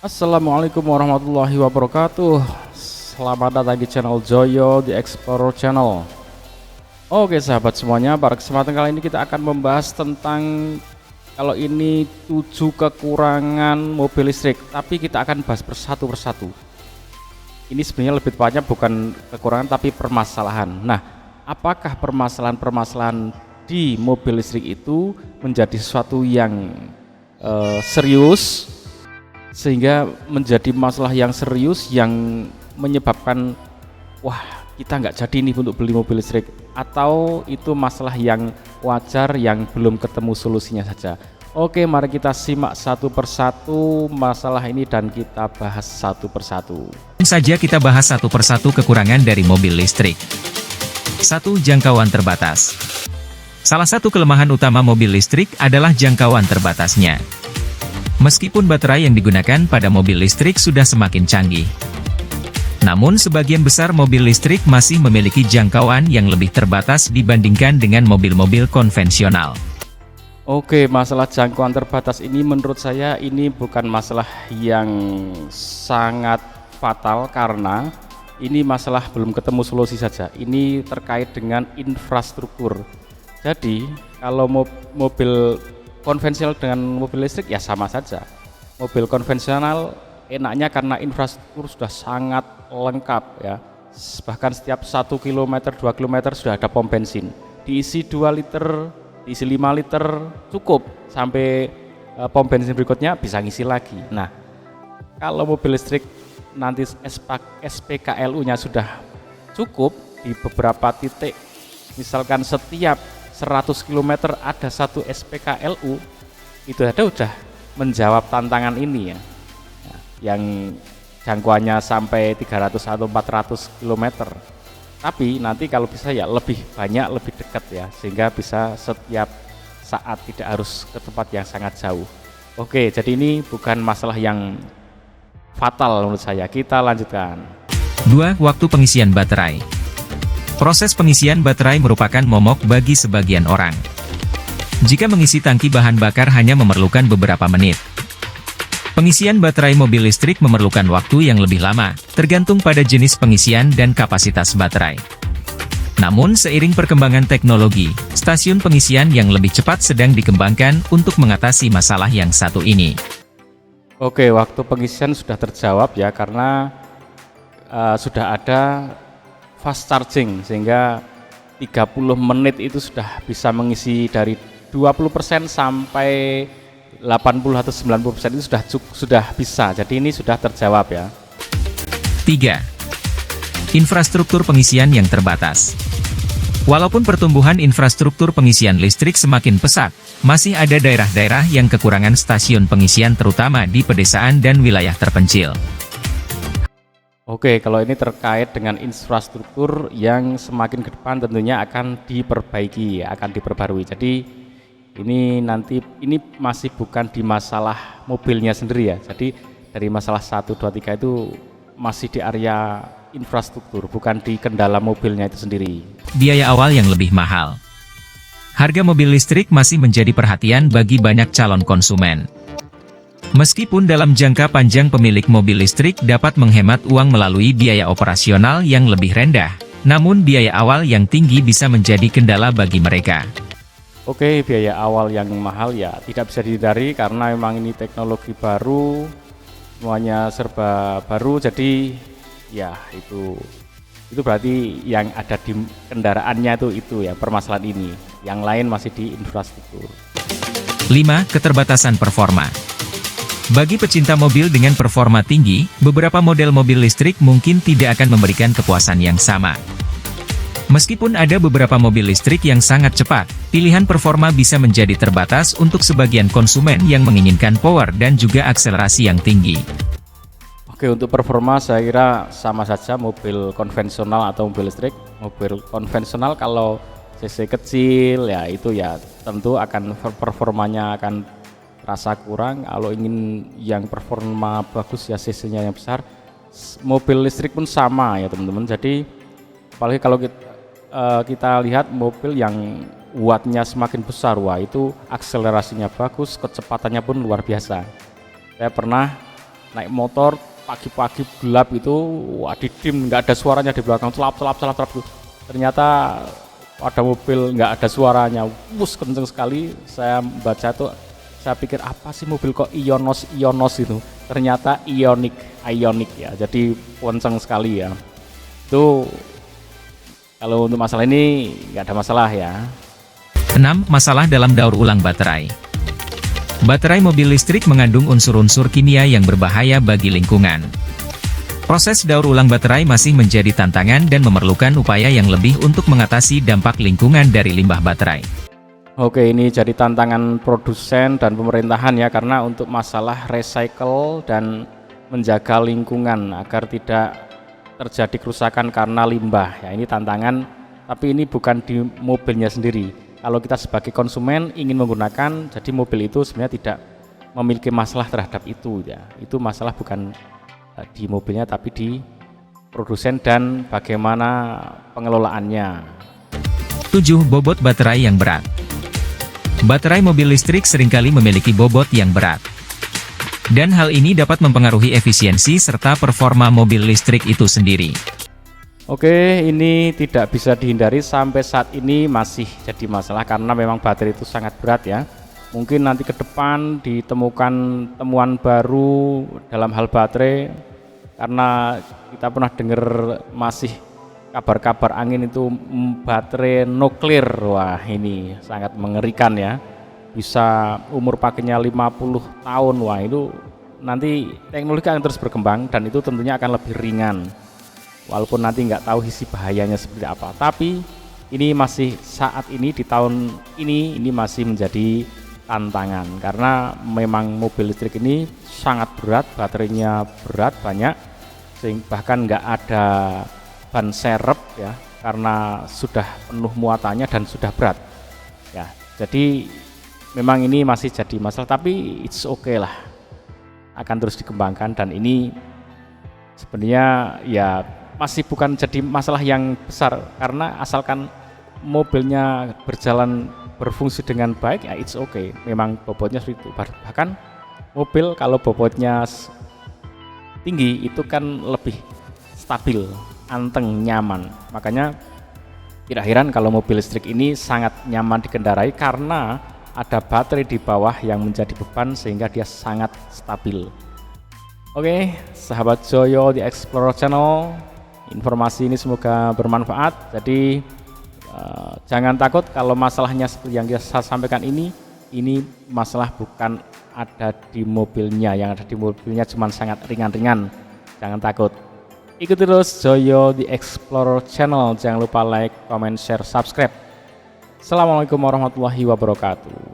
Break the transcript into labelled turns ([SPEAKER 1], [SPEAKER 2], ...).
[SPEAKER 1] Assalamualaikum warahmatullahi wabarakatuh. Selamat datang di channel Joyo The Explorer Channel. Oke sahabat semuanya, pada kesempatan kali ini kita akan membahas tentang kalau ini 7 kekurangan mobil listrik, tapi kita akan bahas persatu persatu. Ini sebenarnya lebih tepatnya bukan kekurangan tapi permasalahan. Nah, apakah permasalahan-permasalahan di mobil listrik itu menjadi sesuatu yang serius, sehingga menjadi masalah yang serius yang menyebabkan wah kita nggak jadi nih untuk beli mobil listrik, atau itu masalah yang wajar yang belum ketemu solusinya saja. Oke, mari kita simak satu persatu masalah ini dan kita bahas satu persatu.
[SPEAKER 2] Saja kita bahas satu persatu kekurangan dari mobil listrik. 1. Jangkauan terbatas. Salah satu kelemahan utama mobil listrik adalah jangkauan terbatasnya. Meskipun baterai yang digunakan pada mobil listrik sudah semakin canggih, namun sebagian besar mobil listrik masih memiliki jangkauan yang lebih terbatas dibandingkan dengan mobil-mobil konvensional.
[SPEAKER 1] Oke, masalah jangkauan terbatas ini menurut saya ini bukan masalah yang sangat fatal, karena ini masalah belum ketemu solusi saja. Ini terkait dengan infrastruktur. Jadi kalau mobil konvensional dengan mobil listrik ya sama saja. Mobil konvensional enaknya karena infrastruktur sudah sangat lengkap ya. Bahkan setiap 1 km 2 km sudah ada pom bensin. Diisi 2 liter, diisi 5 liter cukup, sampai pom bensin berikutnya bisa ngisi lagi. Nah, kalau mobil listrik nanti SPKLU-nya sudah cukup di beberapa titik, misalkan setiap 100 km ada satu SPKLU, itu ada udah menjawab tantangan ini ya, yang jangkauannya sampai 300 atau 400 km. Tapi nanti kalau bisa ya lebih banyak, lebih dekat ya, sehingga bisa setiap saat, tidak harus ke tempat yang sangat jauh. Oke, jadi ini bukan masalah yang fatal menurut saya. Kita lanjutkan.
[SPEAKER 2] 2. Waktu pengisian baterai. Proses pengisian baterai merupakan momok bagi sebagian orang. Jika mengisi tangki bahan bakar hanya memerlukan beberapa menit, pengisian baterai mobil listrik memerlukan waktu yang lebih lama, tergantung pada jenis pengisian dan kapasitas baterai. Namun seiring perkembangan teknologi, stasiun pengisian yang lebih cepat sedang dikembangkan untuk mengatasi masalah yang satu ini.
[SPEAKER 1] Oke, waktu pengisian sudah terjawab ya, karena sudah ada fast charging, sehingga 30 menit itu sudah bisa mengisi dari 20% sampai 80 atau 90% itu sudah bisa. Jadi ini sudah terjawab ya.
[SPEAKER 2] 3. Infrastruktur pengisian yang terbatas. Walaupun pertumbuhan infrastruktur pengisian listrik semakin pesat, masih ada daerah-daerah yang kekurangan stasiun pengisian, terutama di pedesaan dan wilayah terpencil.
[SPEAKER 1] Oke, kalau ini terkait dengan infrastruktur yang semakin ke depan tentunya akan diperbaiki, akan diperbarui. Jadi ini nanti ini masih bukan di masalah mobilnya sendiri ya. Jadi dari masalah 1, 2, 3 itu masih di area infrastruktur, bukan di kendala mobilnya itu sendiri.
[SPEAKER 2] Biaya awal yang lebih mahal. Harga mobil listrik masih menjadi perhatian bagi banyak calon konsumen. Meskipun dalam jangka panjang pemilik mobil listrik dapat menghemat uang melalui biaya operasional yang lebih rendah, namun biaya awal yang tinggi bisa menjadi kendala bagi mereka.
[SPEAKER 1] Oke, biaya awal yang mahal ya tidak bisa dihindari, karena memang ini teknologi baru, semuanya serba baru. Jadi ya itu berarti yang ada di kendaraannya itu ya permasalahan ini. Yang lain masih di infrastruktur.
[SPEAKER 2] 5. Keterbatasan performa. Bagi pecinta mobil dengan performa tinggi, beberapa model mobil listrik mungkin tidak akan memberikan kepuasan yang sama. Meskipun ada beberapa mobil listrik yang sangat cepat, pilihan performa bisa menjadi terbatas untuk sebagian konsumen yang menginginkan power dan juga akselerasi yang tinggi.
[SPEAKER 1] Oke, untuk performa saya kira sama saja mobil konvensional atau mobil listrik. Mobil konvensional kalau cc kecil ya itu ya tentu akan performanya akan rasa kurang. Kalau ingin yang performa bagus ya cc-nya yang besar. Mobil listrik pun sama ya teman-teman. Jadi apalagi kalau kita lihat mobil yang wattnya semakin besar, wah itu akselerasinya bagus, kecepatannya pun luar biasa. Saya pernah naik motor pagi-pagi gelap itu, wah didim, nggak ada suaranya di belakang, celap tuh. Ternyata ada mobil nggak ada suaranya, kenceng sekali. Saya baca tuh, saya pikir apa sih mobil kok Ionos itu, ternyata Ioniq ya, jadi kenceng sekali ya. Itu kalau untuk masalah ini nggak ada masalah ya.
[SPEAKER 2] 6. Masalah dalam daur ulang baterai. Baterai mobil listrik mengandung unsur-unsur kimia yang berbahaya bagi lingkungan. Proses daur ulang baterai masih menjadi tantangan dan memerlukan upaya yang lebih untuk mengatasi dampak lingkungan dari limbah baterai.
[SPEAKER 1] Oke, ini jadi tantangan produsen dan pemerintahan ya, karena untuk masalah recycle dan menjaga lingkungan agar tidak terjadi kerusakan karena limbah ya, ini tantangan. Tapi ini bukan di mobilnya sendiri. Kalau kita sebagai konsumen ingin menggunakan, jadi mobil itu sebenarnya tidak memiliki masalah terhadap itu ya. Itu masalah bukan di mobilnya tapi di produsen dan bagaimana pengelolaannya.
[SPEAKER 2] 7. Bobot baterai yang berat. Baterai mobil listrik seringkali memiliki bobot yang berat. Dan hal ini dapat mempengaruhi efisiensi serta performa mobil listrik itu sendiri.
[SPEAKER 1] Oke, ini tidak bisa dihindari, sampai saat ini masih jadi masalah karena memang baterai itu sangat berat ya. Mungkin nanti ke depan ditemukan temuan baru dalam hal baterai, karena kita pernah dengar masih kabar-kabar angin itu baterai nuklir. Wah, ini sangat mengerikan ya. Bisa umur pakainya 50 tahun. Wah, itu nanti teknologi akan terus berkembang dan itu tentunya akan lebih ringan. Walaupun nanti nggak tahu isi bahayanya seperti apa. Tapi ini masih saat ini di tahun ini masih menjadi tantangan karena memang mobil listrik ini sangat berat, baterainya berat banyak, sehingga bahkan nggak ada ban serep ya karena sudah penuh muatannya dan sudah berat ya. Jadi memang ini masih jadi masalah, tapi it's okay lah, akan terus dikembangkan. Dan ini sebenarnya ya masih bukan jadi masalah yang besar, karena asalkan mobilnya berfungsi dengan baik ya it's okay. Memang bobotnya seperti itu. Bahkan mobil kalau bobotnya tinggi itu kan lebih stabil, anteng, nyaman. Makanya tidak heran kalau mobil listrik ini sangat nyaman dikendarai karena ada baterai di bawah yang menjadi beban sehingga dia sangat stabil. Oke, sahabat Joyo di Explorer Channel, informasi ini semoga bermanfaat. Jadi jangan takut kalau masalahnya seperti yang saya sampaikan ini masalah bukan ada di mobilnya, yang ada di mobilnya cuma sangat ringan-ringan. Jangan takut. Ikuti terus Joyo di Explorer Channel. Jangan lupa like, comment, share, subscribe. Assalamualaikum warahmatullahi wabarakatuh.